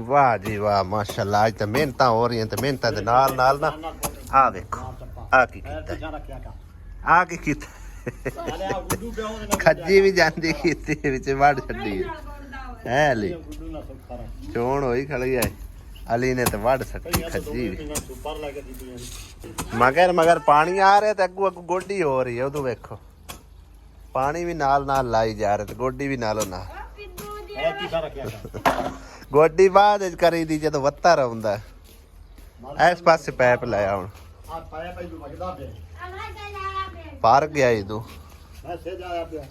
वाह जी वाह माशाल्लाह आज तो मेहनत हो रही हैं, तो मेहनत के नाल नाल ना आ देखो आ की कीता खज्जी भी जाती की वड़ छी है अली चोण होई खड़ी है अली ने तो वड़ सकी खज्जी भी मगर मगर पानी आ रहा तो अगू अगू गोडी हो रही है उदू वेखो पानी भी नाल नाल लाई जा रहा तो गोडी भी नालों ना गोडी बाद करी दी जो वत्ता रहा इस पास पैप लाया हूं पार गया तू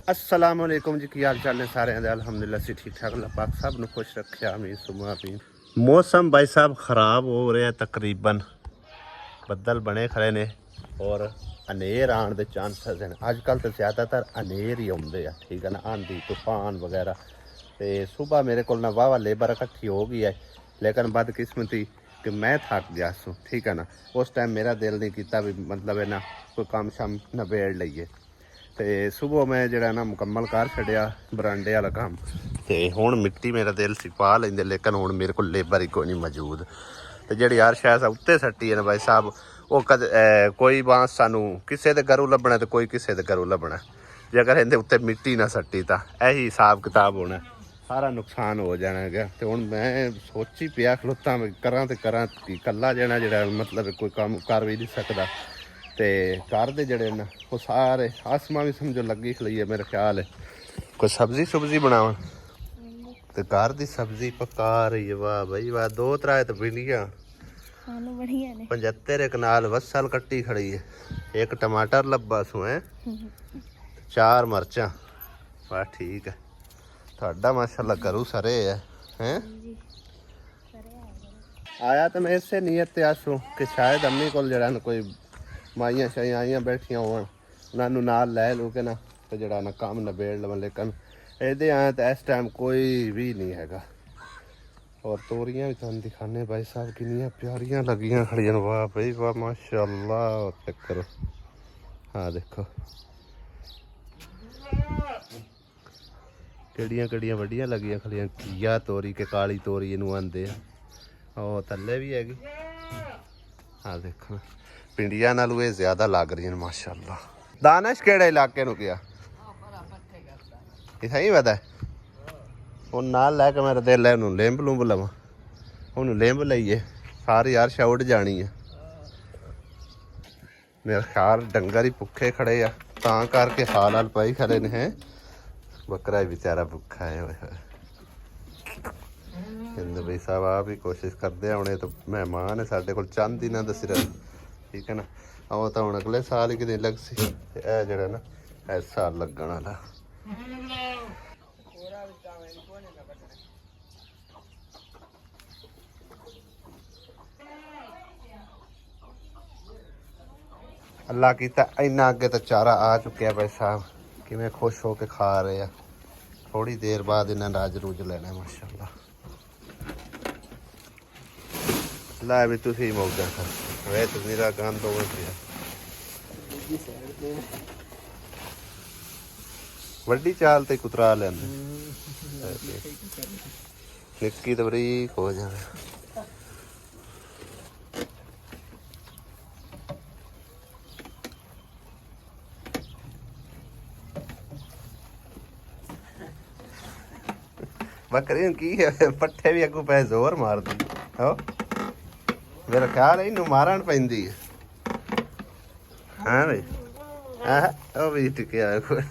अस्सलाम वालेकुम जी की हाल चाल ने सारे अल्हम्दुलिल्लाह से ठीक ठाक अल्लाह पाक सब ने खुश रखे आमीन सुमा आमीन। मौसम भाई साहब खराब हो रहा है तकरीबन बदल बने खड़े ने और हनेर आने के चांसेस हैं अजकल तो ज़्यादातर हनेर ही आते हैं ठीक है ना आंधी तूफान वगैरह तो सुबह मेरे को ना वाह लेबर इकट्ठी हो गई है लेकिन बदकिस्मती कि मैं थक गया सू ठीक है ना उस टाइम मेरा दिल नहीं किया भी मतलब है ना कोई काम शाम नबेड़ लीए तो सुबह मैं जरा ना मुकम्मल कर छड़िया बरांडे वाला काम तो हुण मिट्टी मेरा दिल सी पा लेंदे लेकिन हुण मेरे को लेबर ही कोई नहीं मौजूद तो जी यार शायद उत्ते सट्टी है ना भाई साहब वो कद कोई बांस सानू किसी के घरों लभना तो कोई किसी के घरों लभना जे अगर इहदे उत्ते मिट्टी ना सट्टी तो यही हिसाब किताब होना सारा नुकसान हो जाना है तो हुण मैं सोची पिया खलोता करा तो करा कला जना जरा मतलब कोई काम कर भी नहीं सकता तो घर दे जड़े ना वो सारे आसमां भी समझो लगी खड़ी है मेरा ख्याल है कोई सब्जी सुब्जी बनावा तो घर की सब्जी पका रही है वाह भाई वाह दो त्रै तो भिंडियां 75 एक नाल वसल कट्टी खड़ी है एक टमाटर लब्बा सू है 4 मरचा वाह ठीक है थोड़ा माशाल्लाह करूँ सरे है आया तो मैं इससे नीयत ते आसू कि शायद अम्मी को जरा ना कोई माइया शाइया आइया बैठिया हो उन्होंने नाल लै लू के ना तो जरा ना काम नबेड़ लव लेकिन ये आए तो इस टाइम कोई भी नहीं हैगा और तोरियां भी तुम दिखाने भाई साहब किनिया प्यारियां लगियां खड़ियां वाह भाई वाह माशाल्लाह चेक करो हाँ देखो केड़ियां केड़ियां वड्डियां लगियां खड़ियां घिया तोरी के काली तोरी इनू आंदे ओ थल्ले भी हैगी हाँ देखो पिंडिया नालों ये ज्यादा लग रही है माशाल्लाह। दानिश केड़े इलाके नू गया इतना ही पता है वो नाल लैके मेरा दिल है उन्होंने लिंब लुंब लवा उन्होंने लिंब लाइए सारी यार छउड़ जानी है मेरा ख्याल डंगर ही भुखे खड़े आ तां करके हाल हाल पाई खड़े ने हैं बकरा ही बेचारा भुखा है हिंद भाई साहब आप ही कोशिश करते होने तो मेहमान है साढ़े को चंद ही ना दस रहे ठीक है ना आओ तो हम अगले साल ही कि लग सी जरा ना इस साल लगन वाला अल्लाह कीता इन्ना अगे तो चारा आ चुके भाई साहब कि मैं खुश हो के खा रहे हैं थोड़ी देर बाद इन्हें राज रूज लेना माशाल्लाह ला भी तुम ही मौका कर वे तो मेरा गंद हो गया वड्डी चाल ते कुतरा लेंदे निक्की तो बरीक हो जाए बकरी की है पट्ठे भी अगू पै जोर मार दी हो मेरा ख्याल है इनू मारन पैंदी है हाँ भाई ओ भी टिके आया कोई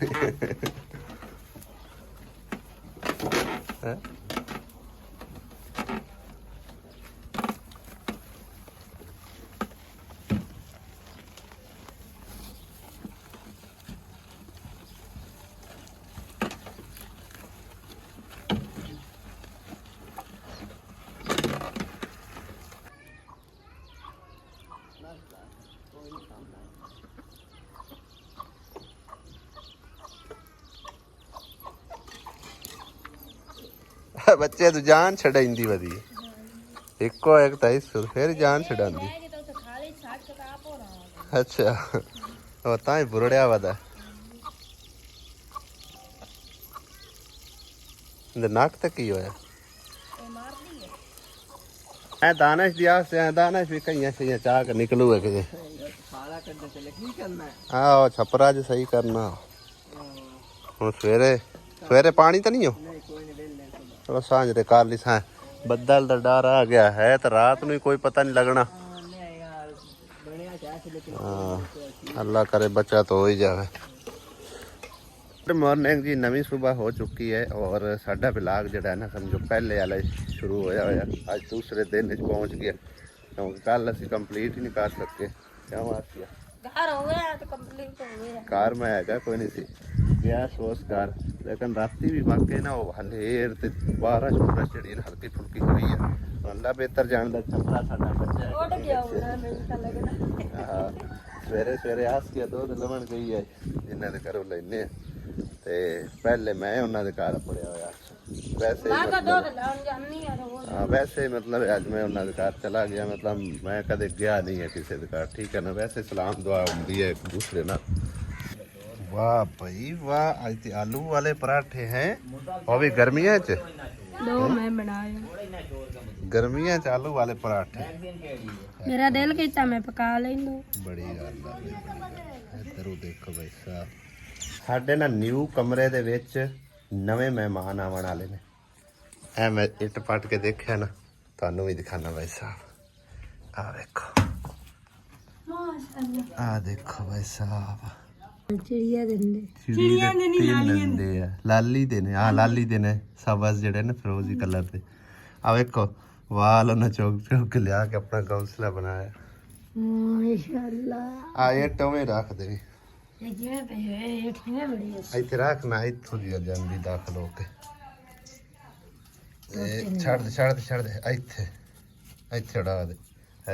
बच्चे तो जान छड़ाई वधी एको एक ताई फिर जान छड़ाती अच्छा वो ताई बुरड़िया वदा नक तक की होया ਐ ਦਾਨਸ਼ ਦੀ ਆਸ ਦਾਨਸ਼ ਵੀ ਕਈਆਂ ਸਹੀਆਂ ਚਾਹ ਕੇ ਨਿਕਲੂਗਾ ਕਿ ਸਾਰਾ ਕੱਢ ਚਲੇ ਕੀ ਕਰਨਾ ਆਹ ਛਪਰਾ ਜ ਸਹੀ ਕਰਨਾ ਹੁਣ ਸਵੇਰੇ ਪਾਣੀ ਤਾਂ ਨਹੀਂ ਹੋ ਨਹੀਂ ਕੋਈ ਨਹੀਂ ਵੇਲੇ ਚਲੋ ਸਾਂਝ ਦੇ ਕਰ ਲਈ ਸਾਂ ਬੱਦਲ ਦਾ ਡਰ ਆ ਗਿਆ ਹੈ ਤਾਂ ਰਾਤ ਨੂੰ ਕੋਈ ਪਤਾ ਨਹੀਂ ਲੱਗਣਾ ਨਹੀਂ ਯਾਰ ਬਣਿਆ ਚਾਹ ਲੇਕਿਨ ਹਾਂ ਅੱਲਾ करे बचा तो हो ही जावे गुड मॉर्निंग जी नवी सुबह हो चुकी है और साडा ब्लॉग जड़ा है ना समझो पहले वाला शुरू होया होया आज दूसरे दिन पहुंच गया क्योंकि कल असी कंप्लीट ही नहीं कर सके क्या बात किया घर हो गया तो कंप्लीट हो गया कार में हैगा कोई नहीं सी गया सोच कार लेकिन राती भी वाकई ना वो हलेर ते बारिश बुरश जड़ी हल्की फुल्की हुई है अल्लाह बेहतर जानदा छपरा साडा बच्चा है उड़ गया होगा नहीं पता लगना हाँ सवेरे सवेरे आस के दूध लवन गई है जिन्हों के घरों लेने ते पहले मैं उन्होंने घर पड़िया होया वैसे मैं तो ही दूध लान जानी है वो हाँ वैसे ही मतलब अज मैं उन्होंने घर चला गया मतलब मैं कदे गया नहीं है किसी के घर ठीक है ना वैसे सलाम दुआ होती है एक दूसरे ना वाह भाई वाह आज ते आलू वाले पराठे हैं और भी गर्मियां च दो मैं बनाया गर्मियां च आलू वाले पराठे मेरा दिल कहता मैं पका लेंदो बड़ी गल है इधर देखो भाई साहब ਸਾਡੇ ਨਾ ਨਿਊ ਕਮਰੇ ਦੇ ਵਿੱਚ ਨਵੇਂ ਮਹਿਮਾਨ ਆਉਣ ਵਾਲੇ ਨੇ ਐ ਮੈਂ ਇੱਟ ਪੱਟ ਕੇ ਦੇਖਿਆ ਨਾ ਤੁਹਾਨੂੰ ਵੀ ਦਿਖਾਣਾ ਭਾਈ ਸਾਹਿਬ ਆ ਵੇਖੋ माशाल्लाह ਆ ਦੇਖੋ ਭਾਈ ਸਾਹਿਬ चिड़िया दंदे ਚਿੜੀਆਂ ਦੇ ਨਹੀਂ ਲਾਲੀਆਂ ਦੇ ਆ ਲਾਲੀ ਦੇ ਨੇ ਆ ਲਾਲੀ ਦੇ ਨੇ ਸਬਜ਼ ਜਿਹੜੇ ਨੇ ਫਿਰੋਜ਼ੀ ਕਲਰ ਦੇ ਆ ਵੇਖੋ ਵਾਲ ਉਹਨਾਂ ਚੌਕ ਚੌਕ ਕੇ ਲਿਆ ਕੇ ਆਪਣਾ ਘੌਂਸਲਾ ਬਣਾਇਆ माशाल्लाह ਆ ਇਹ ਟਵੇਂ ਰੱਖਦੇ ਨੇ ये जिਵੇਂ पे है ये ठिने बड़ी है ਇੱਥੇ ਰੱਖਣਾ ਇੱਥੋਂ ਦੀ ਜਾਂਦੀ ਦਾਖਲ ਹੋ ਕੇ ਤੇ ਛੱਡ ਦੇ ਇੱਥੇ ਉਡਾ ਦੇ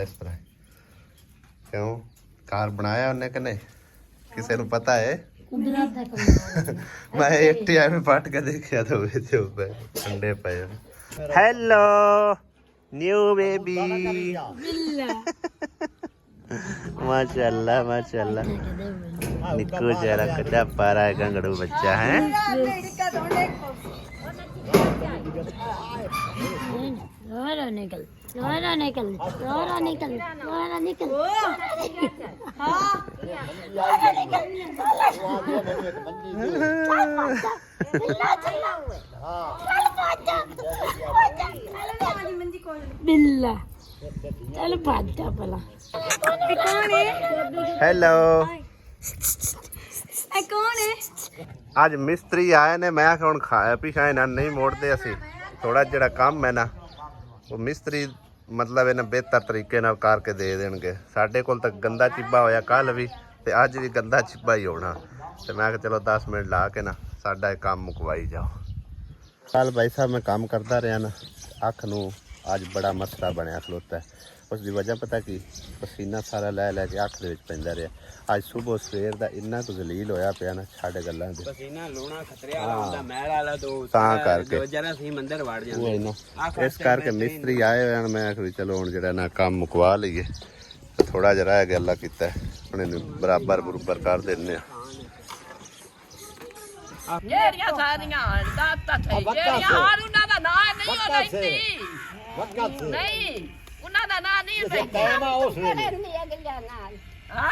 ਇਸ ਤਰ੍ਹਾਂ ਕਿਉਂ ਕਾਰ ਬਣਾਇਆ ਉਹਨੇ ਕਿ ਨਹੀਂ ਕਿਸੇ ਨੂੰ ਪਤਾ ਹੈ कुदरत का कमाल ਮੈਂ ਇੱਥੇ ਐਵੇਂ ਪੱਟ ਕੇ ਦੇਖਿਆ ਤਾਂ ਉਹਦੇ ਤੇ ਉੱਪਰ ਠੰਡੇ ਪਏ ਹੈਲੋ ਨਿਊ ਬੇਬੀ माशाअल्लाह माशाअल्लाह निक्कू जरा कदा पारा गंगड़ू बच्चा है लोरा निकल बिल्ला चल भाग जा भला हेलो कौन है आज मिस्त्री आए ने मैं ਹੁਣ ਖਾਇਆ ਪੀਆ ਇਹਨਾਂ ਨਹੀਂ ਮੋੜਦੇ ਅਸੀਂ ਥੋੜਾ ਜਿਹੜਾ ਕੰਮ ਹੈ ਨਾ ਉਹ ਮਿਸਤਰੀ ਮਤਲਬ ਇਹਨਾਂ ਬਿਹਤਰ ਤਰੀਕੇ ਨਾਲ ਕਰਕੇ ਦੇ ਦੇਣਗੇ ਸਾਡੇ ਕੋਲ ਤਾਂ ਗੰਦਾ ਚਿੱਬਾ ਹੋਇਆ ਕੱਲ ਵੀ ਤੇ ਅੱਜ ਵੀ ਗੰਦਾ ਚਿੱਬਾ ਹੀ ਹੋਣਾ ਤੇ ਮੈਂ ਕਿਹਾ ਚਲੋ 10 ਮਿੰਟ ਲਾ ਕੇ ਨਾ ਸਾਡਾ ਇਹ ਕੰਮ ਮੁਕਵਾਈ ਜਾਓ ਕੱਲ ਭਾਈ ਸਾਹਿਬ ਮੈਂ ਕੰਮ ਕਰਦਾ ਰਿਹਾ ਨਾ ਅੱਖ ਨੂੰ ਅੱਜ ਬੜਾ ਮਸਲਾ ਬਣਿਆ ਖਲੋਤਾ ਹੈ ਉਸ ਦੀ ਵਜ੍ਹਾ ਪਤਾ ਕੀ ਪਸੀਨਾ ਸਾਰਾ ਲੈ ਕੇ ਅੱਖ ਦੇ ਵਿੱਚ ਪੈਂਦਾ ਰਿਹਾ ਅੱਜ ਸਵੇਰ ਸਵੇਰ ਦਾ ਇੰਨਾ ਕੁ ਜ਼ਲੀਲ ਹੋਇਆ ਪਿਆ ਨਾ ਛੱਡ ਗੱਲਾਂ ਦੇ ਪਸੀਨਾ ਲੋਣਾ ਖਤਰੇ ਵਾਲਾ ਹੁੰਦਾ ਮਹਿਲ ਵਾਲਾ ਦੋ ਤਾਂ ਕਰਕੇ ਦੋ ਜਰਾ ਸੀ ਮੰਦਰ ਵੜ ਉਹ ਜਾਂਦੇ ਨਾ ਇਸ ਕਰਕੇ ਮਿਸਤਰੀ ਆਏ ਹੋਏ ਹਨ ਮੈਂ ਕਿਹਾ ਵੀ ਚਲੋ ਹੁਣ ਜਿਹੜਾ ਨਾ ਕੰਮ ਮੁਕਵਾ ਲਈਏ ਥੋੜਾ ਜਿਹਾ ਰਹਿ ਗਿਆ ਅੱਲਾ ਕੀਤਾ ਹੁਣ ਇਹਨੂੰ ਬਰਾਬਰ ਕਰ ਦਿੰਨੇ ਆ ਜਿਹੜੀਆਂ ਸਾਰੀਆਂ ਦਾਤਾ થઈ ਜਿਹੜੀਆਂ ਹਾਰੂਨਾ ਦਾ ਨਾਂ ਨਹੀਂ ਉਹ ਲੈਂਦੀ ਨਹੀਂ ਉਹਨਾਂ ਦਾ ਨਾਂ ਨਹੀਂ ਲੈਂਦੀ ਹਾਂ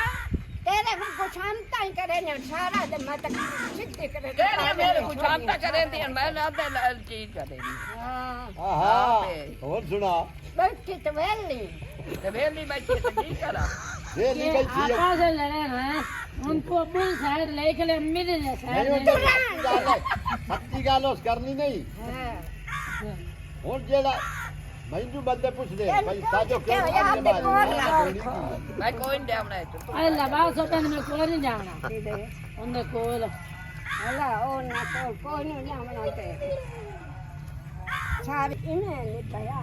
तेरे को शांता ही करे ना सारा दिन मैं तक सिद्धि करे ਜਿਹੜੀਆਂ ਮੇਰੇ ਕੋ ਸ਼ਾਂਤਾ ਕਰੇਂਦੀਆਂ ਮੈਂ ਨਾ ਤੇ ਚੀਜ਼ ਕਰੇਂਦੀ ਹੋਰ ਸੁਣਾ बैठी तो वेली ਤੇ ਵੇਲੀ ਬੈਠੀ ਤੇ ਕੀ ਕਰਾਂ ਇਹ ਨਹੀਂ ਗਈ ਸੀ आपा से लड़े हैं उनको अपन साइड लेके ले मिल जा साइड ਸੱਚੀ ਗੱਲ ਉਸ ਕਰਨੀ ਨਹੀਂ ਹੁਣ ਜਿਹੜਾ ਮੈਨੂੰ ਬੰਦੇ ਪੁੱਛਦੇ ਭਾਈ ਸਾਜੋ ਕਿਉਂ ਮੈਂ ਕੋਈ ਨਹੀਂ ਦੇਵਣਾ ਤੂੰ अल्लाह बात सोचने में कोई नहीं जाना उनके कोल अल्लाह ओ ना कोई नहीं जाना ते सारे इन्हें निपया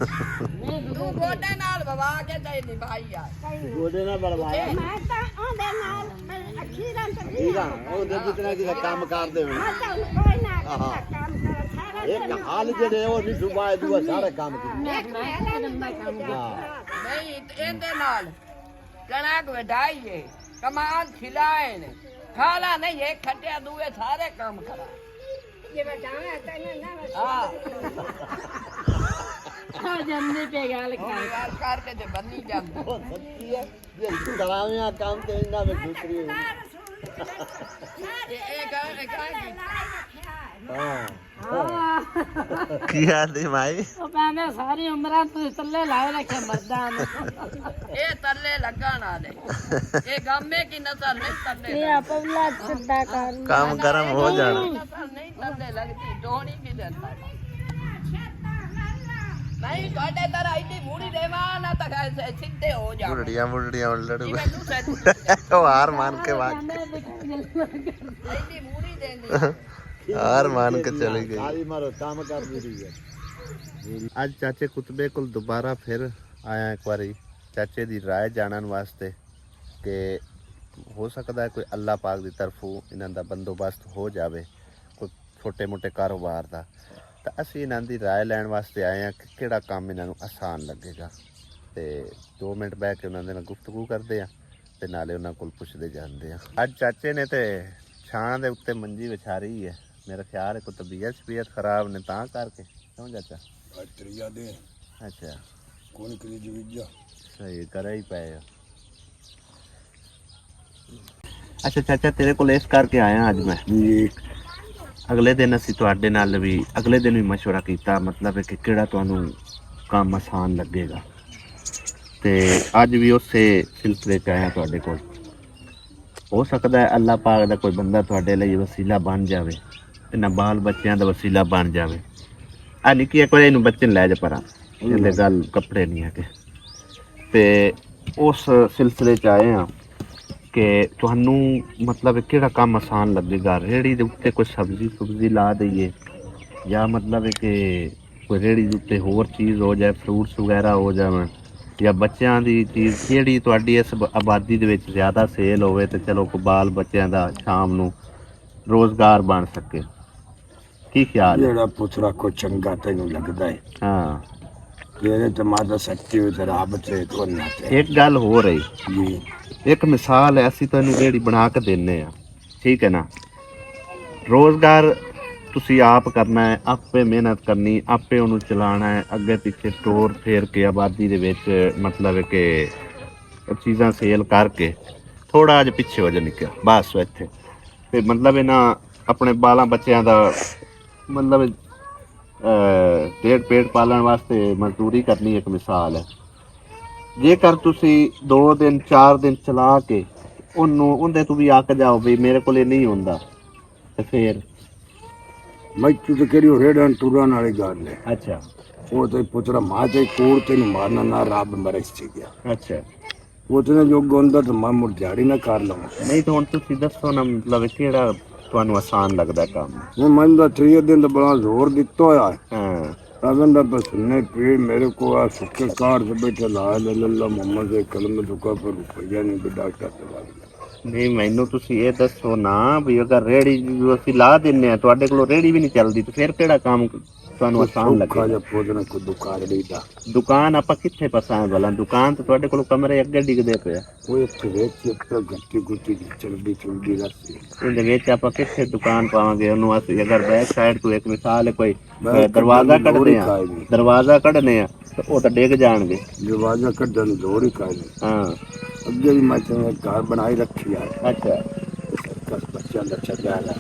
ਤੂੰ ਗੋਡੇ ਨਾਲ ਬਵਾ ਕੇ ਦੇ ਦੀ ਭਾਈ ਆ ਗੋਡੇ ਨਾਲ ਬਲਵਾਇਆ मैं तो ओदे नाल अखीरां तक ਠੀਕ ਆ ਉਹ ਦੇ ਜਿਤਨਾ ਕਿ ਕੰਮ ਕਰਦੇ ਹੋਣ मैं तो कोई ना काम कर सारा ਇੱਕ ਹਾਲ ਜਿਹੜੇ ਉਹ ਨਹੀਂ ਸੁਭਾਏ ਦੂਆ ਸਾਰੇ ਕੰਮ ਕੀਤੇ एक मेला काम ਹਾਂ ਨਹੀਂ ਇਹਦੇ ਨਾਲ ਕਣਕ ਵਢਾਈਏ ਕਮਾਨ ਖਿਲਾਏ ਨੇ ਖਾਲਾ ਨਹੀਂ ਇਹ ਖੱਟਿਆ ਦੂਏ ਸਾਰੇ ਕੰਮ ਕਰਾ ये जाना तने ना ਹਾਂ ਜੰਦੇ ਪੇ ਗੱਲ ਕਰਕੇ ਤੇ ਬੰਨੀ ਜਾਂਦਾ ਉਹ ਸੱਚੀ ਹੈ ਜੇ ਕਰਾਵਿਆਂ ਕੰਮ ਤੇ ਇਹਨਾਂ ਵਿੱਚ ਦੂਸਰੀ ਹੋਈ ਇਹ ਕਹਾਂਗੀ ਹਾਂ ਕੀ ਹਾਲ ਹੈ ਮਾਈ ਉਹ ਕਹਿੰਦੇ ਸਾਰੀ ਉਮਰਾਂ ਤੁਸੀਂ ਥੱਲੇ ਲਾਏ ਰੱਖੇ ਮਰਦਾਂ ਨੂੰ ਇਹ ਤਰਲੇ ਲੱਗਣ ਵਾਲੇ ਇਹ ਗਾਮੇ ਕੀ ਨਸਲ ਨਹੀਂ ਤਰਲੇ ਇਹ ਆਪਲਾ ਸਿੱਧਾ ਕਰ ਕੰਮ ਗਰਮ ਹੋ ਜਾਣਾ ਨਸਲ ਨਹੀਂ ਤਰਲੇ ਲੱਗਦੀ ਢੋਣੀ ਵੀ ਦਿੰਦਾ ਨਹੀਂ ਤੁਹਾਡੇ ਤਰ੍ਹਾਂ ਇੰਨੀ ਮੂੜੀ ਦੇਵਾਂ ਨਾ ਤਾਂ ਸਿੱਧੇ ਹੋ ਜਾ ਮੁਰੜੀਆਂ ਲੜੂ ਜਿਵੇਂ ਤੂੰ ਸੱਚ ਉਹ ਹਾਰ ਮਾਨ ਕੇ ਬਾਅਦ ਇੰਨੀ ਮੂੜੀ ਦੇਂਦੀ ਹਾਰ ਮਾਨ ਕੇ ਚਲੀ ਗਈ ਸਾਰੀ ਮਾਰੋ ਕੰਮ ਕਰਦੀ ਰਹੀ ਹੈ ਅੱਜ ਚਾਚੇ ਕੁਤਬੇ ਕੋਲ ਦੁਬਾਰਾ ਫਿਰ ਆਇਆ ਇੱਕ ਵਾਰੀ ਚਾਚੇ ਦੀ ਰਾਏ ਜਾਣਨ ਵਾਸਤੇ ਕਿ ਹੋ ਸਕਦਾ ਹੈ ਕੋਈ ਅੱਲਾਹ ਪਾਕ ਦੀ ਤਰਫੋਂ ਇਹਨਾਂ ਦਾ ਬੰਦੋਬਸਤ ਹੋ ਜਾਵੇ ਕੋਈ ਛੋਟੇ ਮੋਟੇ ਕਾਰੋਬਾਰ ਦਾ ਤਾਂ ਅਸੀਂ ਇਹਨਾਂ ਦੀ ਰਾਏ ਲੈਣ ਵਾਸਤੇ ਆਏ ਹਾਂ ਕਿ ਕਿਹੜਾ ਕੰਮ ਇਹਨਾਂ ਨੂੰ ਆਸਾਨ ਲੱਗੇਗਾ ਤੇ 2 ਮਿੰਟ ਬਹਿ ਕੇ ਉਹਨਾਂ ਦੇ ਨਾਲ ਗੁਫ਼ਤਗੂ ਕਰਦੇ ਆ ਤੇ ਨਾਲੇ ਉਹਨਾਂ ਕੋਲ ਪੁੱਛਦੇ ਜਾਂਦੇ ਆ ਅੱਜ ਚਾਚੇ ਨੇ ਤੇ ਛਾਂ ਦੇ ਉੱਤੇ ਮੰਜੀ ਵਿਛਾਰੀ ਹੈ ਮੇਰਾ ਖਿਆਲ ਹੈ ਕੋਈ ਤਬੀਅਤ ਖਰਾਬ ਨੇ ਤਾਂ ਕਰਕੇ ਕਿਉਂ ਚਾਚਾ ਤਰੀਆ ਦੇ ਅੱਛਾ ਕੋਣ ਕਰੀ ਜਵੀਜਾ ਸਹੀ ਕਰਾ ਹੀ ਪਏ ਆ ਅੱਛਾ ਚਾਚਾ ਤੇਰੇ ਕੋਲ ਇਸ ਕਰਕੇ ਆਇਆ ਅੱਜ ਮੈਂ ਜੀ ਅਗਲੇ ਦਿਨ ਅਸੀਂ ਤੁਹਾਡੇ ਨਾਲ ਵੀ ਅਗਲੇ ਦਿਨ ਵੀ ਮਸ਼ਵਰਾ ਕੀਤਾ ਮਤਲਬ ਹੈ ਕਿ ਕਿਹੜਾ ਤੁਹਾਨੂੰ ਕੰਮ ਆਸਾਨ ਲੱਗੇਗਾ ਤੇ ਅੱਜ ਵੀ ਉਸੇ ਸਿਲਸਿਲੇ 'ਚ ਆਇਆ ਤੁਹਾਡੇ ਕੋਲ ਹੋ ਸਕਦਾ ਹੈ ਅੱਲਾਹ ਪਾਕ ਦਾ ਕੋਈ ਬੰਦਾ ਤੁਹਾਡੇ ਲਈ ਵਸੀਲਾ ਬਣ ਜਾਵੇ ਇਹਨਾਂ ਬਾਲ ਬੱਚਿਆਂ ਦਾ ਵਸੀਲਾ ਬਣ ਜਾਵੇ ਆ ਨਿੱਕੀ ਇੱਕ ਵਾਰ ਇਹਨੂੰ ਬੱਚੇ ਨੂੰ ਲੈ ਜਾ ਪਰਾਂ ਇਹਦੇ ਗੱਲ ਕੱਪੜੇ ਨਹੀਂ ਹੈਗੇ ਤੇ ਉਸ ਸਿਲਸਿਲੇ 'ਚ ਆਏ ਆ ਕਿ ਤੁਹਾਨੂੰ ਮਤਲਬ ਕਿਹੜਾ ਕੰਮ ਆਸਾਨ ਲੱਗੇਗਾ ਰੇਹੜੀ ਦੇ ਉੱਤੇ ਕੋਈ ਸਬਜ਼ੀ ਲਾ ਦਈਏ ਜਾਂ ਮਤਲਬ ਹੈ ਕਿ ਕੋਈ ਰੇਹੜੀ ਦੇ ਉੱਤੇ ਹੋਰ ਚੀਜ਼ ਹੋ ਜਾਏ ਫਰੂਟਸ ਵਗੈਰਾ ਹੋ ਜਾਵਣ ਜਾਂ ਬੱਚਿਆਂ ਦੀ ਚੀਜ਼ ਜਿਹੜੀ ਤੁਹਾਡੀ ਇਸ ਆਬਾਦੀ ਦੇ ਵਿੱਚ ਜ਼ਿਆਦਾ ਸੇਲ ਹੋਵੇ ਤੇ ਚਲੋ ਕੋਈ ਬਾਲ ਬੱਚਿਆਂ ਦਾ ਸ਼ਾਮ ਨੂੰ ਰੋਜ਼ਗਾਰ ਬਣ ਸਕੇ ਕੀ ਖਿਆਲ ਹੈ ਜਿਹੜਾ ਪੁੱਛਰਾ ਕੋ ਚੰਗਾ ਤੈਨੂੰ ਲੱਗਦਾ ਹੈ ਹਾਂ ਜਿਹੜੇ ਟਮਾਟਰ ਸੱਚੀ ਹੋ ਤੇ ਰੱਬ ਤੇ ਕੋ ਨਾ ਤੇ ਇੱਕ ਗੱਲ ਹੋ ਰਹੀ ਜੀ ਇੱਕ ਮਿਸਾਲ ਹੈ ਅਸੀਂ ਤੁਹਾਨੂੰ ਰੇਹੜੀ ਬਣਾ ਕੇ ਦਿੰਨੇ ਆ ਠੀਕ ਹੈ ਨਾ ਰੋਜ਼ਗਾਰ ਤੁਸੀਂ ਆਪ ਕਰਨਾ ਹੈ ਆਪੇ ਮਿਹਨਤ ਕਰਨੀ ਆਪੇ ਉਹਨੂੰ ਚਲਾਉਣਾ ਹੈ ਅੱਗੇ ਪਿੱਛੇ ਟੋਰ ਫੇਰ ਕੇ ਆਬਾਦੀ ਦੇ ਵਿੱਚ ਮਤਲਬ ਹੈ ਕਿ ਚੀਜ਼ਾਂ ਸੇਲ ਕਰਕੇ ਥੋੜਾ ਜਿਹਾ ਪਿੱਛੇ ਹੋ ਜਾ ਨਿਕਲ ਬਸ ਇੱਥੇ ਤੇ ਮਤਲਬ ਇਹਨਾਂ ਆਪਣੇ ਬਾਲਾਂ ਬੱਚਿਆਂ ਦਾ ਮਤਲਬ ਪੇਟ ਪਾਲਣ ਵਾਸਤੇ ਮਜ਼ਦੂਰੀ ਕਰਨੀ ਇੱਕ ਮਿਸਾਲ ਹੈ ਜੇਕਰ ਤੁਸੀਂ 2 ਦਿਨ 4 ਦਿਨ ਚਲਾ ਕੇ ਉਹਦੇ ਤੋਂ ਵੀ ਅੱਕ ਜਾਓ ਵੀ ਮੇਰੇ ਕੋਲ ਇਹ ਨਹੀਂ ਹੁੰਦਾ ਤੇ ਫੇਰ ਮੈਂ ਤੂੰ ਤੇ ਕਿਹੜੀ ਰੇੜਾਂ ਟੁਰਾਂ ਵਾਲੀ ਗੱਲ ਹੈ ਅੱਛਾ ਉਹ ਤੇ ਪੁੱਤਰਾ ਮਾਂ ਤੇ ਕੋੜ ਤੈਨੂੰ ਮਾਰਨਾ ਨਾ ਰੱਬ ਮਰੇ ਸੀ ਗਿਆ ਅੱਛਾ ਉਹ ਤੇ ਜੋ ਗੋਂਦਾ ਤੇ ਮੈਂ ਮੁੜ ਦਿਹਾੜੀ ਨਾ ਕਰ ਲਵਾਂ ਨਹੀਂ ਤਾਂ ਹੁਣ ਤੁਸੀਂ ਦੱਸੋ ਨਾ ਮਤਲਬ ਕਿਹੜਾ ਤੁਹਾਨੂੰ ਆਸਾਨ ਲੱਗਦਾ ਕੰਮ ਹੁਣ ਮੈਂ ਦਾ 3 ਦਿਨ ਦਾ ਬੜਾ ਜ਼ੋਰ ਦਿੱਤਾ ਹੋਇਆ ਹਾਂ ਅਗਨ ਦਾ ਬਸ ਨੇ ਪੇ ਮੇਰੇ ਕੋ ਆ ਸੁੱਕੇ ਕਾਰ ਦੇ ਬੈਠੇ ਲਾ ਅੱਲਾ ਮੁਹੰਮਦ ਦੇ ਕਲਮ ਦੁਕਾ ਪਰ ਰੁਪਈਆ ਨਹੀਂ ਵੀ ਡਾਕਟਰ ਤੇ ਲੱਗ ਨਹੀਂ ਮੈਨੂੰ ਤੁਸੀਂ ਇਹ ਦੱਸੋ ਨਾ ਵੀ ਅਗਰ ਰੇਹੜੀ ਅਸੀਂ ਲਾ ਦਿੰਨੇ ਆ ਤੁਹਾਡੇ ਕੋਲੋਂ ਰੇਹੜੀ ਵੀ ਨਹੀਂ ਚੱਲਦੀ ਤੇ ਫਿਰ ਕਿਹੜਾ ਕੰਮ ਤੁਹਾਨੂੰ ਆਸਾਨ ਲੱਗੇਗਾ ਜਾਂ ਪੋਦਨਾ ਕੋ ਦੁਕਾਨ ਦੇਦਾ ਦੁਕਾਨ ਆਪਾਂ ਕਿੱਥੇ ਪਸਾਂ ਭਲਾ ਦੁਕਾਨ ਤੇ ਤੁਹਾਡੇ ਕੋਲ ਕਮਰੇ ਅੱਗੇ ਡਿੱਗਦੇ ਪਏ ਆ ਉਹ ਇੱਥੇ ਵੇਚ ਇੱਕ ਗੱਟੀ ਗੁੱਟੀ ਦੀ ਚਲਦੀ ਰੱਸੀ ਇਹਦੇ ਵਿੱਚ ਆਪਾਂ ਕਿੱਥੇ ਦੁਕਾਨ ਪਾਵਾਂਗੇ ਉਹਨੂੰ ਅਸੀਂ ਅਗਰ ਬੈਕ ਸਾਈਡ ਤੋਂ ਇੱਕ ਮਿਸਾਲ ਹੈ ਕੋਈ ਦਰਵਾਜ਼ਾ ਕੱਢਨੇ ਆ ਤੇ ਉਹ ਤਾਂ ਡਿੱਗ ਜਾਣਗੇ ਦਰਵਾਜ਼ਾ ਕੱਢਣ ਨੂੰ ਲੋੜ ਹੀ ਕਾਇ ਹਾਂ ਅੱਗੇ ਵੀ ਮੈਂ ਤੇ ਘਰ ਬਣਾਈ ਰੱਖੀ ਆ ਅੱਛਾ ਕਸ ਬੱਚਿਆਂ ਦਾ ਚੱਲਿਆ ਨਾ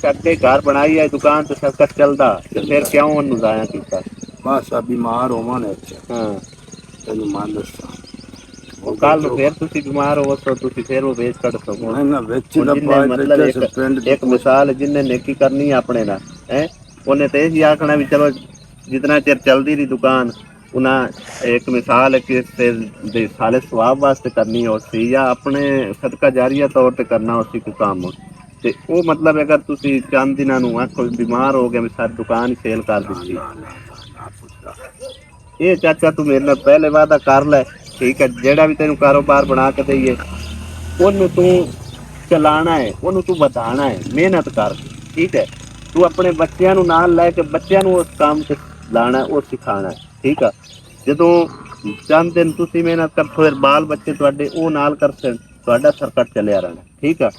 ਅੱਗੇ ਘਰ ਬਣਾਈ ਹੈ ਦੁਕਾਨ ਤੇ ਸਭ ਕੁਝ ਚੱਲਦਾ ਤੇ ਫਿਰ ਕਿਉਂ ਉਹਨੂੰ ਜ਼ਾਇਆ ਕੀਤਾ ਬਸ ਆ ਬਿਮਾਰ ਹੋਵਾਂ ਨੇ ਹਾਂ ਤੈਨੂੰ ਮੰਨ ਦੱਸਾਂ ਉਹ ਕੱਲ ਨੂੰ ਫਿਰ ਤੁਸੀਂ ਬਿਮਾਰ ਹੋ ਸੋ ਤੁਸੀਂ ਫਿਰ ਉਹ ਵੇਚ ਕੱਢ ਸਕੋ ਮੈਂ ਨਾ ਵੇਚ ਦਾ ਮਤਲਬ ਇੱਕ ਮਿਸਾਲ ਜਿੰਨੇ ਨੇਕੀ ਕਰਨੀ ਆਪਣੇ ਨਾਲ ਹੈ ਉਹਨੇ ਤੇ ਇਹ ਆਖਣਾ ਵੀ ਚਲੋ ਜਿਤਨਾ ਚਿਰ ਚੱਲਦੀ ਰਹੀ ਦੁਕਾਨ ਉਹਨਾਂ ਇੱਕ ਮਿਸਾਲ ਹੈ ਕਿ ਦੇ ਸਾਲੇ ਸਵਾਬ ਵਾਸਤੇ ਕਰਨੀ ਹੋ ਸੀ ਜਾਂ ਆਪਣੇ ਸਦਕਾ ਜਾਰੀਆ ਤੌਰ ਤੇ ਕਰਨਾ ਹੋ ਸੀ ਕੋਈ ਕੰਮ ਤੇ ਉਹ ਮਤਲਬ ਅਗਰ ਤੁਸੀਂ ਚੰਦ ਦਿਨਾਂ ਨੂੰ ਕੋਈ ਬਿਮਾਰ ਹੋ ਗਿਆ ਸਾਡੀ ਦੁਕਾਨ ਹੀ ਸੇਲ ਕਰ ਦਿੱਤੀ ਇਹ ਚਾਚਾ ਤੂੰ ਮੇਰੇ ਨਾਲ ਪਹਿਲੇ ਵਾਅਦਾ ਕਰ ਲੈ ਠੀਕ ਹੈ ਜਿਹੜਾ ਵੀ ਤੈਨੂੰ ਕਾਰੋਬਾਰ ਬਣਾ ਕੇ ਦਈਏ ਉਹਨੂੰ ਤੂੰ ਚਲਾਣਾ ਹੈ ਉਹਨੂੰ ਤੂੰ ਵਧਾਣਾ ਹੈ ਮਿਹਨਤ ਕਰ ਠੀਕ ਹੈ ਤੂੰ ਆਪਣੇ ਬੱਚਿਆਂ ਨੂੰ ਨਾਲ ਲੈ ਕੇ ਬੱਚਿਆਂ ਨੂੰ ਉਸ ਕੰਮ ਤੇ ਲਾਣਾ ਉਹ ਸਿਖਾਣਾ ਠੀਕ ਆ ਜਦੋਂ ਚੰਦ ਦਿਨ ਤੁਸੀਂ ਮਿਹਨਤ ਕਰ ਫਿਰ ਬਾਲ ਬੱਚੇ ਤੁਹਾਡੇ ਉਹ ਨਾਲ ਕਰ ਸਕਣ ਤੁਹਾਡਾ ਸਰਕਟ ਚੱਲਿਆ ਰਹਿਣਾ ਠੀਕ ਆ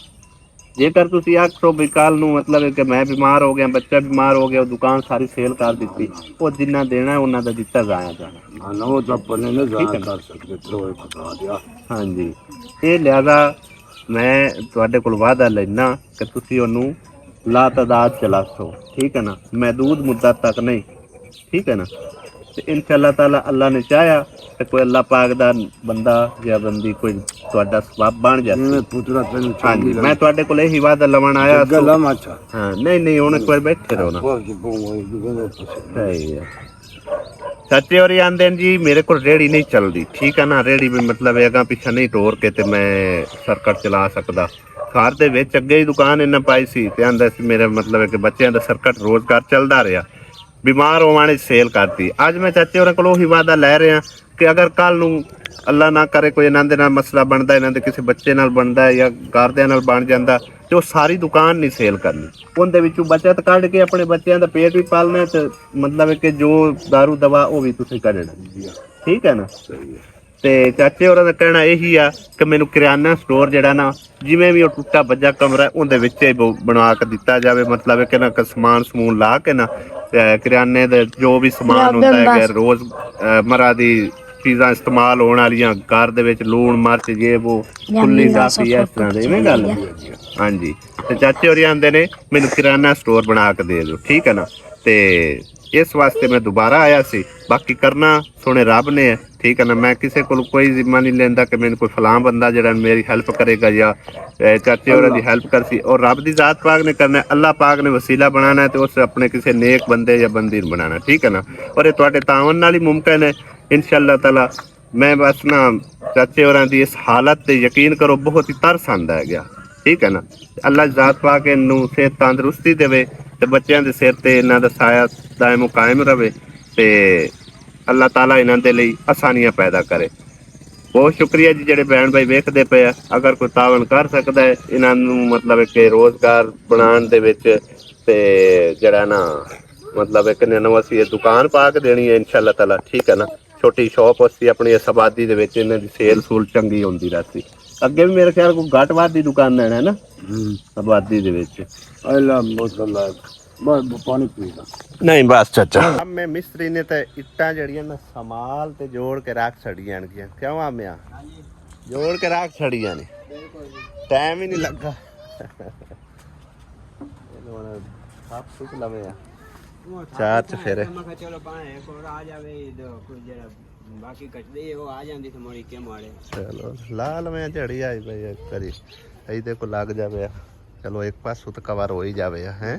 ਜੇਕਰ ਤੁਸੀਂ ਆਖੋ ਵੀ ਕੱਲ ਨੂੰ ਮਤਲਬ ਕਿ ਮੈਂ ਬਿਮਾਰ ਹੋ ਗਿਆ, ਬੱਚਾ ਬਿਮਾਰ ਹੋ ਗਿਆ, ਉਹ ਦੁਕਾਨ ਸਾਰੀ ਸੇਲ ਕਰ ਦਿੱਤੀ, ਉਹ ਜਿੰਨਾ ਦੇਣਾ ਉਹਨਾਂ ਦਾ ਦਿੱਤਾ ਜਾਇਆ ਜਾਣਾ। ਹਾਂ ਨਾ ਉਹ ਤਾਂ ਆਪਾਂ ਨੇ ਨਾ ਜ਼ਾਇਆ ਕਰ ਸਕਦੇ, ਚਲੋ ਇਹ ਖੁਦਾ ਦਿਆ। ਹਾਂਜੀ, ਇਹ ਲਿਹਾਜ਼ਾ ਮੈਂ ਤੁਹਾਡੇ ਕੋਲ ਵਾਅਦਾ ਲੈਣਾ ਕਿ ਤੁਸੀਂ ਉਹਨੂੰ ਲਾ ਤਾਦਾਦ ਚਲਾਸੋ, ਠੀਕ ਹੈ ਨਾ, ਮਹਿਦੂਦ ਮੁੱਦਤ ਤੱਕ ਨਹੀਂ, ਠੀਕ ਹੈ ਨਾ। ਤੇ ਇਨਸ਼ਾਅੱਲਾ ਤਾਲਾ ਅੱਲਾ ਨੇ ਚਾਹਿਆ ਤੇ ਕੋਈ ਅੱਲਾ ਪਾਕ ਦਾ ਬੰਦਾ ਜਾਂ ਬੰਦੀ ਕੋਈ ਤੁਹਾਡਾ ਸਬਬ ਬਣ ਜਾਵੇ। ਜਿਵੇਂ ਪੁੱਤਰਾ ਤੈਨੂੰ ਹਾਂਜੀ, ਮੈਂ ਤੁਹਾਡੇ ਕੋਲ ਇਹੀ ਵਾਅਦਾ ਲਵਣ ਆਇਆ ਸੀ। ਗੱਲਾਂ ਮਾਚਾ ਹਾਂ ਨਹੀਂ ਹੁਣ ਇੱਕ ਵਾਰ ਬੈਠੇ ਰਹੋ ਨਾ। ਬਹੁਤ ਬਹੁਤ ਸਹੀ ਹੈ ਚਾਚੇ ਹੋਰੀ ਆਂਦੇ ਨੇ ਜੀ ਮੇਰੇ ਕੋਲ ਰੇੜੀ ਨਹੀਂ ਚੱਲਦੀ, ਠੀਕ ਹੈ ਨਾ। ਰੇੜੀ ਵੀ ਮਤਲਬ ਅਗਾਂ ਪਿੱਛਾ ਨਹੀਂ ਤੋੜ ਕੇ ਤੇ ਮੈਂ ਸਰਕਟ ਚਲਾ ਸਕਦਾ। ਘਰ ਦੇ ਵਿੱਚ ਅੱਗੇ ਹੀ ਦੁਕਾਨ ਇਹਨਾਂ ਪਾਈ ਸੀ ਤੇ ਆਂਦਾ ਸੀ ਮੇਰਾ ਮਤਲਬ ਹੈ ਕਿ ਬੱਚਿਆਂ ਦਾ ਸਰਕਟ ਰੋਜ਼ਗਾਰ ਚੱਲਦਾ ਰਿਹਾ, ਬਿਮਾਰ ਹੋਵਾਂ ਸੇਲ ਕਰਤੀ। ਅੱਜ ਮੈਂ ਚਾਚੇ ਹੋਰਾਂ ਕੋਲ ਉਹੀ ਵਾਅਦਾ ਲੈ ਰਿਹਾ ਕਿ ਅਗਰ ਕੱਲ ਨੂੰ ਅੱਲਾ ਨਾ ਕਰੇ ਕੋਈ ਇਹਨਾਂ ਦੇ ਨਾਲ ਮਸਲਾ ਬਣਦਾ, ਇਹਨਾਂ ਦੇ ਕਿਸੇ ਬੱਚੇ ਨਾਲ ਬਣਦਾ ਜਾਂ ਘਰਦਿਆਂ ਨਾਲ ਬਣ ਜਾਂਦਾ ਤੇ ਉਹ ਸਾਰੀ ਦੁਕਾਨ ਨਹੀਂ ਸੇਲ ਕਰਨੀ, ਉਹਦੇ ਵਿੱਚੋਂ ਬਚਤ ਕੱਢ ਕੇ ਆਪਣੇ ਬੱਚਿਆਂ ਦਾ ਪੇਟ ਵੀ ਪਾਲਣਾ ਤੇ ਮਤਲਬ ਹੈ ਕਿ ਜੋ ਦਾਰੂ ਦਵਾ ਉਹ ਵੀ ਤੁਸੀਂ ਕੱਢਣਾ, ਠੀਕ ਹੈ ਨਾ। ਤੇ ਚਾਚੇ ਹੋਰਾਂ ਦਾ ਕਹਿਣਾ ਇਹੀ ਆ ਕਿ ਮੈਨੂੰ ਕਿਰਿਆਨਾ ਸਟੋਰ ਜਿਹੜਾ ਨਾ ਜਿਵੇਂ ਵੀ ਉਹ ਟੁੱਟਾ ਭੱਜਾ ਕਮਰਾ ਉਹਦੇ ਵਿੱਚ ਹੀ ਬਣਾ ਕੇ ਦਿੱਤਾ ਜਾਵੇ, ਮਤਲਬ ਹੈ ਕਿ ਨਾ ਸਮਾਨ ਸਮੂਨ ਲਾ ਕੇ ਨਾ ਕਿਰਿਆਨੇ ਦੇ ਜੋ ਵੀ ਸਮਾਨ ਹੁੰਦਾ ਹੈ ਰੋਜ਼ ਮਰਾ ਦੀ ਚੀਜ਼ਾਂ ਇਸਤੇਮਾਲ ਹੋਣ ਵਾਲੀਆਂ ਘਰ ਦੇ ਵਿੱਚ ਲੂਣ ਮਿਰਚ ਜੇ ਉਹ ਕੁੱਲੀ ਕਾਫੀ ਇਸ ਤਰ੍ਹਾਂ ਦੇ ਇਵੇਂ ਗੱਲ। ਹਾਂਜੀ, ਤੇ ਚਾਚੇ ਹੋਰੀ ਆਂਦੇ ਨੇ ਮੈਨੂੰ ਕਿਰਾਨਾ ਸਟੋਰ ਬਣਾ ਕੇ ਦੇ ਦਿਓ, ਠੀਕ ਹੈ ਨਾ। ਤੇ ਇਸ ਵਾਸਤੇ ਮੈਂ ਦੁਬਾਰਾ ਆਇਆ ਸੀ, ਬਾਕੀ ਕਰਨਾ ਸੋਹਣੇ ਰੱਬ ਨੇ ਹੈ, ਠੀਕ ਹੈ ਨਾ। ਮੈਂ ਕਿਸੇ ਕੋਲ ਕੋਈ ਜ਼ਿੰਮਾ ਨਹੀਂ ਲੈਂਦਾ ਕਿ ਮੈਨੂੰ ਕੋਈ ਫਲਾਂ ਬੰਦਾ ਜਿਹੜਾ ਮੇਰੀ ਹੈਲਪ ਕਰੇਗਾ ਜਾਂ ਚਾਚੇ ਹੋਰਾਂ ਦੀ ਹੈਲਪ ਕਰਸੀ, ਔਰ ਰੱਬ ਦੀ ਜ਼ਾਤ ਪਾਕ ਨੇ ਕਰਨਾ, ਅੱਲਾਹ ਪਾਕ ਨੇ ਵਸੀਲਾ ਬਣਾਉਣਾ ਤੇ ਉਸ ਆਪਣੇ ਕਿਸੇ ਨੇਕ ਬੰਦੇ ਜਾਂ ਬੰਦੀ ਨੂੰ ਬਣਾਉਣਾ, ਠੀਕ ਹੈ ਨਾ। ਔਰ ਇਹ ਤੁਹਾਡੇ ਤਾਵਨ ਨਾਲ ਹੀ ਮੁਮਕਿਨ ਹੈ इंशाअल्लाह ताला। मैं बस ना चाचे होरां दी इस हालत ते यकीन करो बहुत ही तरस आंदा है गया, ठीक है ना। अल्लाह जात पा के नू सेहत तंदरुस्ती देवे ते बच्चों दे सिर ते इन्हां दा साया दायम कायम रवे ते अल्लाह ताला इन्हां दे लई आसानियां पैदा करे। बहुत शुक्रिया जी जेडे बहन भाई वेखदे पे, अगर कोई तावन कर सकदा है इन्हां नू मतलब कि रोजगार बनाने दे विच ते जेड़ा ना मतलब एक नवां सी दुकान पा के देनी है इंशाअल्लाह ताला, ठीक है ना। छोटी शॉप असती अपनी इस आबादी दे विच इन्हां दी सेल सूल चंगी होंदी रहती। अगे भी मेरे ख्याल कोई घट वाद दी दुकान है ना आबादी दे विच। अल्लाह मुसल्ला बस पानी पीना नहीं बस चाचा अब मैं मिस्त्री ने ते इट्टां जड़ियां ना संभाल ते जोड़ के रख छड़ियां गया, क्यों आमिया जोड़ के रख छड़ियां ने, टाइम ही नहीं लगा। आप सुख लवे चार च फेरे चलो पाए एक और आ जावे दो कोई जरा बाकी कट दे वो आ जांदी ते मोड़ी के मारे चलो लाल में झड़ी आई भाई करी ऐ देखो लग जावे, चलो एक पास तो कवर हो ही जावे हैं।